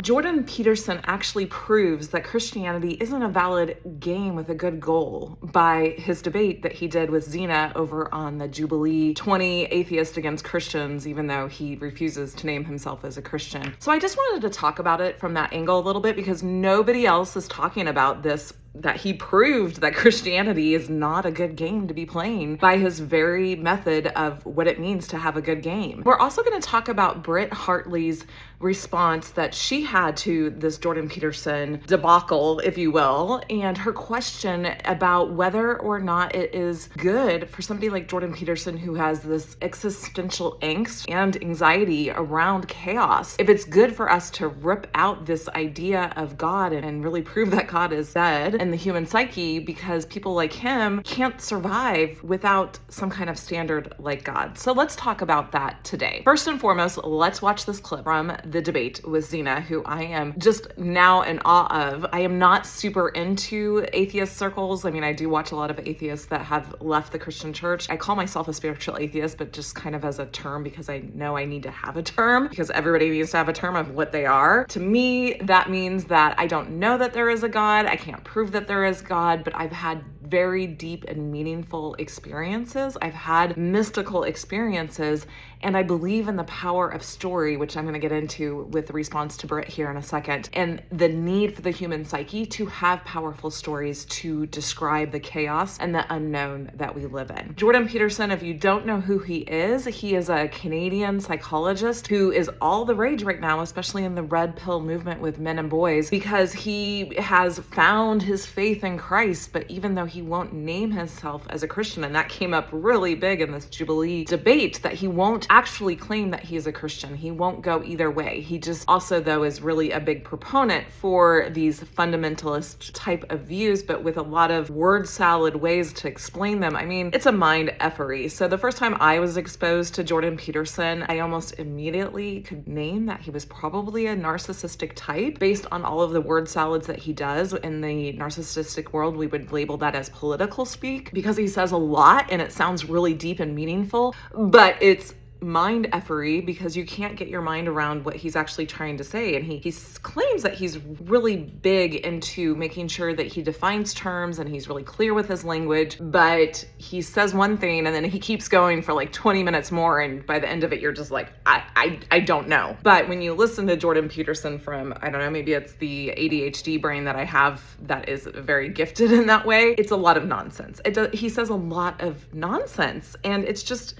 Jordan Peterson actually proves that Christianity isn't a valid game with a good goal by his debate that he did with Zina over on the Jubilee 20 Atheists Against Christians, even though he refuses to name himself as a Christian. So I just wanted to talk about it from that angle a little bit because nobody else is talking about this, that he proved that Christianity is not a good game to be playing by his very method of what it means to have a good game. We're also going to talk about Britt Hartley's response that she had to this Jordan Peterson debacle, if you will, and her question about whether or not it is good for somebody like Jordan Peterson who has this existential angst and anxiety around chaos, if it's good for us to rip out this idea of God and really prove that God is dead in the human psyche because people like him can't survive without some kind of standard like God. So let's talk about that today. First and foremost, let's watch this clip from the debate with Zina, who I am just now in awe of. I am not super into atheist circles. I mean, I do watch a lot of atheists that have left the Christian church. I call myself a spiritual atheist, but just kind of as a term because I know I need to have a term because everybody needs to have a term of what they are. To me, that means that I don't know that there is a God. I can't prove that there is God, but I've had very deep and meaningful experiences. I've had mystical experiences, and I believe in the power of story, which I'm going to get into with the response to Brit here in a second, and the need for the human psyche to have powerful stories to describe the chaos and the unknown that we live in. Jordan Peterson, if you don't know who he is a Canadian psychologist who is all the rage right now, especially in the red pill movement with men and boys, because he has found his faith in Christ, but even though he won't name himself as a Christian, and that came up really big in this Jubilee debate, that he won't actually claim that he is a Christian. He won't go either way. He just also, though, is really a big proponent for these fundamentalist type of views, but with a lot of word salad ways to explain them. I mean, it's a mind effery. So the first time I was exposed to Jordan Peterson, I almost immediately could name that he was probably a narcissistic type based on all of the word salads that he does. In the narcissistic world, we would label that as political speak because he says a lot and it sounds really deep and meaningful, but it's mind effery because you can't get your mind around what he's actually trying to say. And he claims that he's really big into making sure that he defines terms and he's really clear with his language, but he says one thing and then he keeps going for like 20 minutes more, and by the end of it you're just like, I don't know. But when you listen to Jordan Peterson from, I don't know, maybe it's the ADHD brain that I have that is very gifted in that way, it's a lot of nonsense. He says a lot of nonsense, and it's just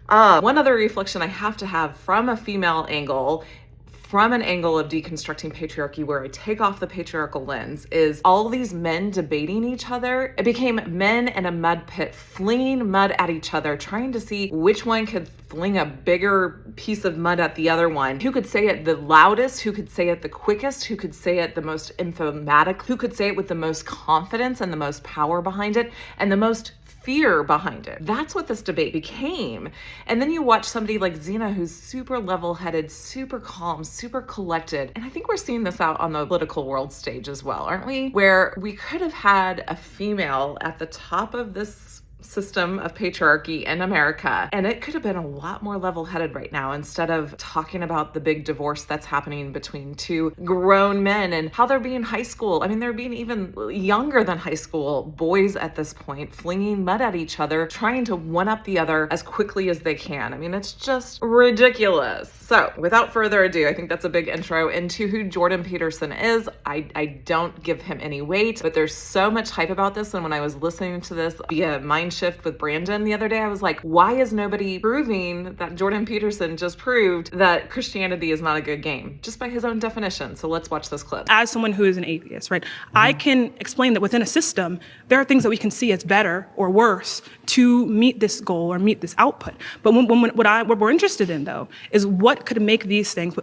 one other reflection I have to have from a female angle, from an angle of deconstructing patriarchy where I take off the patriarchal lens, is all these men debating each other. It became men in a mud pit flinging mud at each other, trying to see which one could fling a bigger piece of mud at the other one. Who could say it the loudest, who could say it the quickest, who could say it the most emphatic, who could say it with the most confidence and the most power behind it and the most fear behind it. That's what this debate became. And then you watch somebody like Zina, who's super level-headed, super calm, super collected. And I think we're seeing this out on the political world stage as well, aren't we? Where we could have had a female at the top of this system of patriarchy in America, and it could have been a lot more level-headed right now instead of talking about the big divorce that's happening between two grown men and how they're being high school. I mean, they're being even younger than high school boys at this point, flinging mud at each other, trying to one-up the other as quickly as they can. I mean, it's just ridiculous. So without further ado, I think that's a big intro into who Jordan Peterson is. I don't give him any weight, but there's so much hype about this. And when I was listening to this via Mind Shift with Brandon the other day, I was like, why is nobody proving that Jordan Peterson just proved that Christianity is not a good game, just by his own definition? So let's watch this clip. As someone who is an atheist, right, I can explain that within a system, there are things that we can see as better or worse to meet this goal or meet this output. But what we're interested in, though, is what could make these things,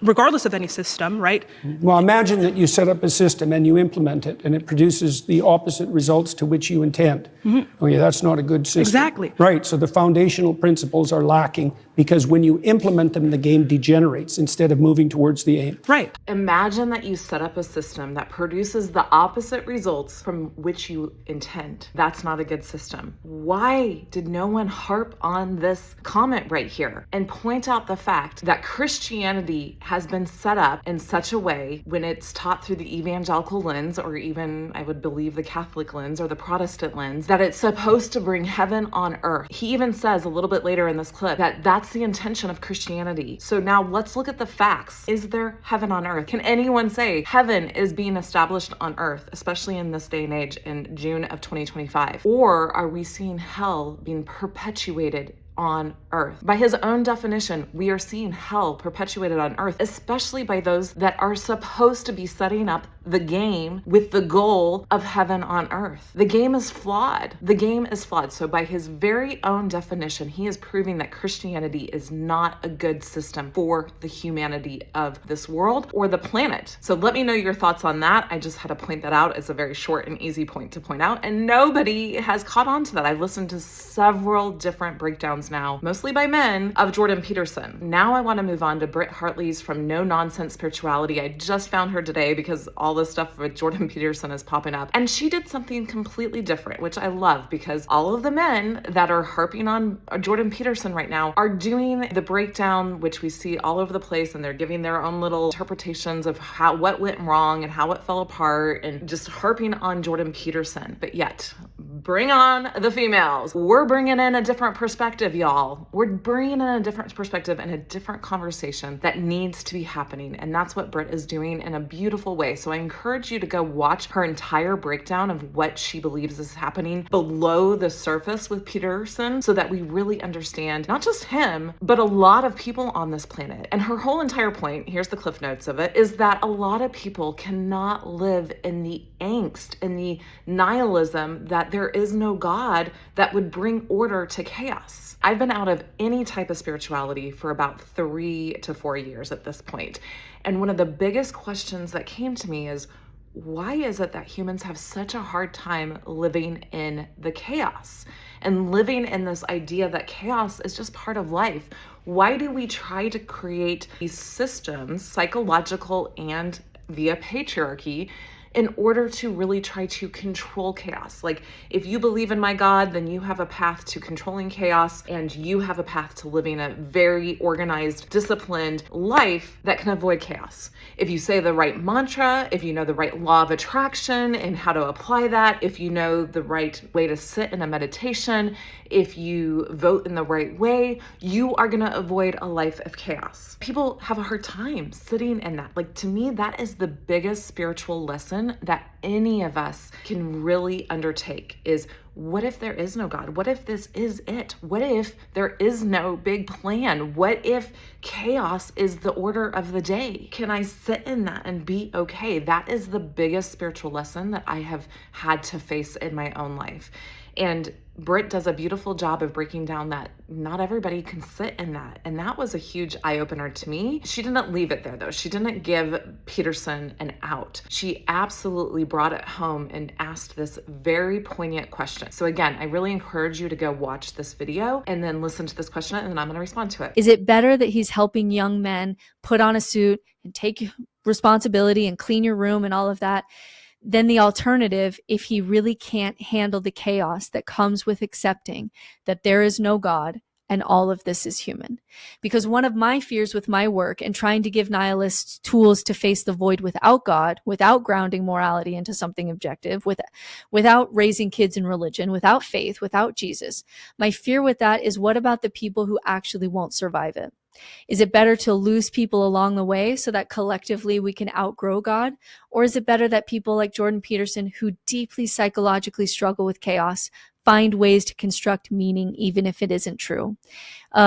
regardless of any system, right? Well, imagine that you set up a system and you implement it and it produces the opposite results to which you intend. Oh yeah, that's not a good system. Exactly. Right, so the foundational principles are lacking because when you implement them, the game degenerates instead of moving towards the aim. Right. Imagine that you set up a system that produces the opposite results from which you intend. That's not a good system. Why did no one harp on this comment right here and point out the fact that Christianity has been set up in such a way, when it's taught through the evangelical lens, or even I would believe the Catholic lens or the Protestant lens, that it's supposed to bring heaven on earth. He even says a little bit later in this clip that that's the intention of Christianity. So now let's look at the facts. Is there heaven on earth? Can anyone say heaven is being established on earth, especially in this day and age in June of 2025? Or are we seeing hell being perpetuated on earth? By his own definition, we are seeing hell perpetuated on earth, especially by those that are supposed to be setting up the game with the goal of heaven on earth. The game is flawed. The game is flawed. So by his very own definition, he is proving that Christianity is not a good system for the humanity of this world or the planet. So let me know your thoughts on that. I just had to point that out. It's a very short and easy point to point out, and nobody has caught on to that. I've listened to several different breakdowns now, mostly by men, of Jordan Peterson. Now I want to move on to Britt Hartley's From No Nonsense Spirituality. I just found her today because all this stuff with Jordan Peterson is popping up, and she did something completely different, which I love, because all of the men that are harping on Jordan Peterson right now are doing the breakdown, which we see all over the place, and they're giving their own little interpretations of what went wrong and how it fell apart, and just harping on Jordan Peterson. But yet, bring on the females. We're bringing in a different perspective, y'all. We're bringing in a different perspective and a different conversation that needs to be happening. And that's what Britt is doing in a beautiful way. So I encourage you to go watch her entire breakdown of what she believes is happening below the surface with Peterson, so that we really understand not just him, but a lot of people on this planet. And her whole entire point, here's the cliff notes of it, is that a lot of people cannot live in the angst and the nihilism that there is no God that would bring order to chaos. I've been out of any type of spirituality for about 3 to 4 years at this point. And one of the biggest questions that came to me is, why is it that humans have such a hard time living in the chaos and living in this idea that chaos is just part of life? Why do we try to create these systems, psychological and via patriarchy, in order to really try to control chaos? Like, if you believe in my God, then you have a path to controlling chaos, and you have a path to living a very organized, disciplined life that can avoid chaos. If you say the right mantra, if you know the right law of attraction and how to apply that, if you know the right way to sit in a meditation, if you vote in the right way, you are going to avoid a life of chaos. People have a hard time sitting in that. Like, to me, that is the biggest spiritual lesson that any of us can really undertake, is what if there is no God? What if this is it? What if there is no big plan? What if chaos is the order of the day? Can I sit in that and be okay? That is the biggest spiritual lesson that I have had to face in my own life. And Britt does a beautiful job of breaking down that not everybody can sit in that. And that was a huge eye-opener to me. She didn't leave it there, though. She didn't give Peterson an out. She absolutely brought it home and asked this very poignant question. So again, I really encourage you to go watch this video and then listen to this question, and then I'm going to respond to it. Is it better that he's helping young men put on a suit and take responsibility and clean your room and all of that, then the alternative, if he really can't handle the chaos that comes with accepting that there is no God and all of this is human? Because one of my fears with my work and trying to give nihilists tools to face the void without God, without grounding morality into something objective, without raising kids in religion, without faith, without Jesus, my fear with that is, what about the people who actually won't survive it? Is it better to lose people along the way so that collectively we can outgrow God? Or is it better that people like Jordan Peterson, who deeply psychologically struggle with chaos, find ways to construct meaning even if it isn't true?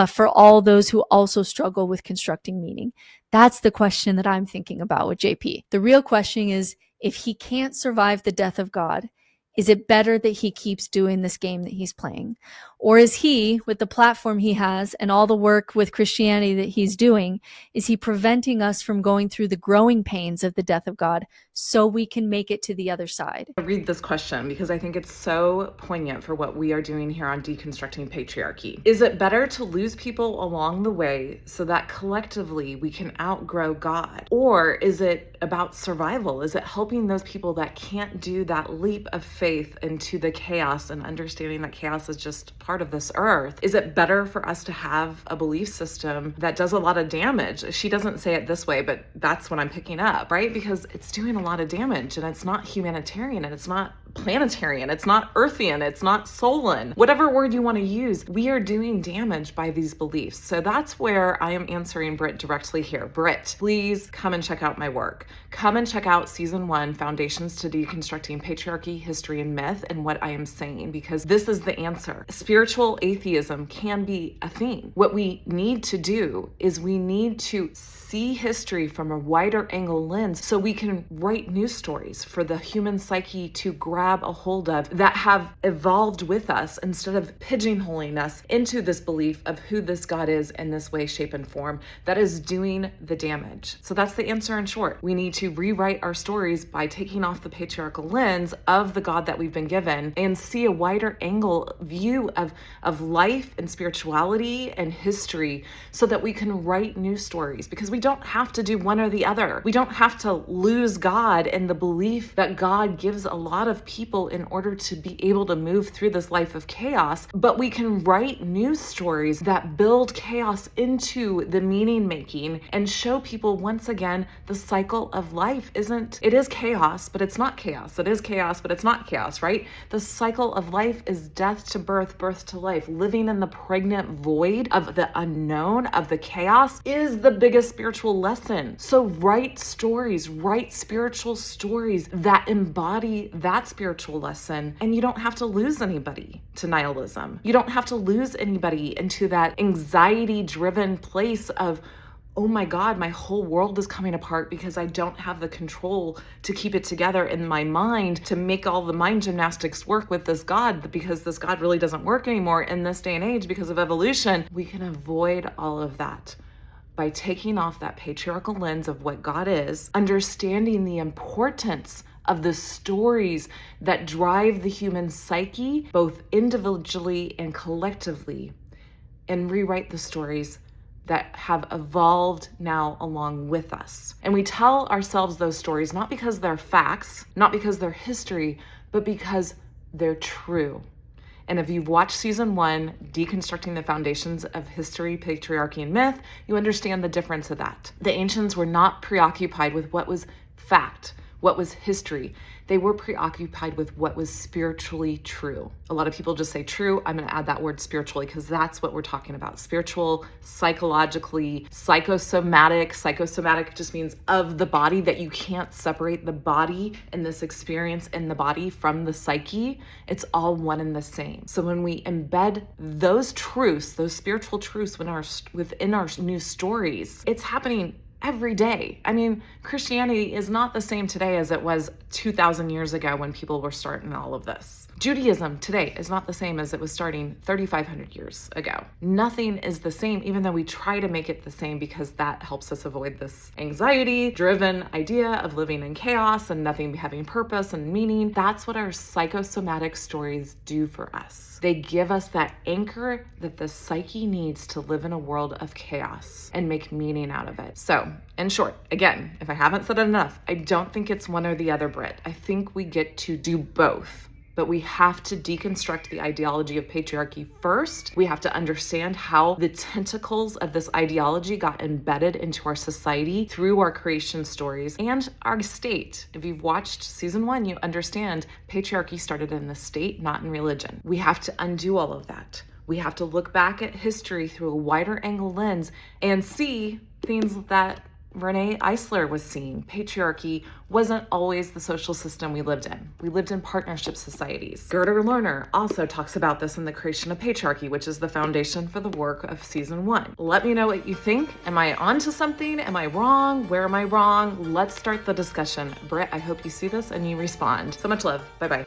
For all those who also struggle with constructing meaning, that's the question that I'm thinking about with JP. The real question is, if he can't survive the death of God, is it better that he keeps doing this game that he's playing? Or is he, with the platform he has and all the work with Christianity that he's doing, is he preventing us from going through the growing pains of the death of God so we can make it to the other side? I read this question because I think it's so poignant for what we are doing here on Deconstructing Patriarchy. Is it better to lose people along the way so that collectively we can outgrow God? Or is it about survival? Is it helping those people that can't do that leap of faith faith into the chaos and understanding that chaos is just part of this earth, is it better for us to have a belief system that does a lot of damage? She doesn't say it this way, but that's what I'm picking up, right? Because it's doing a lot of damage, and it's not humanitarian, and it's not planetarian, it's not earthian, it's not solan, whatever word you want to use. We are doing damage by these beliefs. So that's where I am answering Britt directly here. Britt, please come and check out my work. Come and check out season 1, Foundations to Deconstructing Patriarchy, History, and Myth, and what I am saying, because this is the answer. Spiritual atheism can be a thing. What we need to do is we need to see history from a wider angle lens so we can write news stories for the human psyche to grab a hold of that have evolved with us, instead of pigeonholing us into this belief of who this God is in this way, shape, and form that is doing the damage. So that's the answer in short. We need to rewrite our stories by taking off the patriarchal lens of the God that we've been given and see a wider angle view of life and spirituality and history so that we can write new stories, because we don't have to do one or the other. We don't have to lose God in the belief that God gives a lot of people in order to be able to move through this life of chaos, but we can write news stories that build chaos into the meaning making and show people once again the cycle of life it is chaos, but it's not chaos. It is chaos, but it's not chaos, right? The cycle of life is death to birth, birth to life. Living in the pregnant void of the unknown, of the chaos, is the biggest spiritual lesson. So write stories, write spiritual stories that embody that spiritual lesson, and you don't have to lose anybody to nihilism. You don't have to lose anybody into that anxiety-driven place of, oh my God, my whole world is coming apart because I don't have the control to keep it together in my mind, to make all the mind gymnastics work with this God, because this God really doesn't work anymore in this day and age because of evolution. We can avoid all of that by taking off that patriarchal lens of what God is, understanding the importance of the stories that drive the human psyche, both individually and collectively, and rewrite the stories that have evolved now along with us. And we tell ourselves those stories not because they're facts, not because they're history, but because they're true. And if you've watched season 1, Deconstructing the Foundations of History, Patriarchy, and Myth, you understand the difference of that. The ancients were not preoccupied with what was fact, what was history. They were preoccupied with what was spiritually true. A lot of people just say true. I'm going to add that word spiritually because that's what we're talking about. Spiritual, psychologically, psychosomatic. Psychosomatic just means of the body, that you can't separate the body and this experience in the body from the psyche. It's all one and the same. So when we embed those truths, those spiritual truths within our new stories, it's happening every day. I mean, Christianity is not the same today as it was 2,000 years ago when people were starting all of this. Judaism today is not the same as it was starting 3,500 years ago. Nothing is the same, even though we try to make it the same because that helps us avoid this anxiety-driven idea of living in chaos and nothing having purpose and meaning. That's what our psychosomatic stories do for us. They give us that anchor that the psyche needs to live in a world of chaos and make meaning out of it. So, in short, again, if I haven't said it enough, I don't think it's one or the other, Brit. I think we get to do both. But we have to deconstruct the ideology of patriarchy first. We have to understand how the tentacles of this ideology got embedded into our society through our creation stories and our state. If you've watched season 1, you understand patriarchy started in the state, not in religion. We have to undo all of that. We have to look back at history through a wider angle lens and see things that Renee Eisler was seeing. Patriarchy wasn't always the social system we lived in. We lived in partnership societies. Gerda Lerner also talks about this in The Creation of Patriarchy, which is the foundation for the work of season 1. Let me know what you think. Am I onto something? Am I wrong? Where am I wrong? Let's start the discussion. Britt, I hope you see this and you respond. So much love. Bye-bye.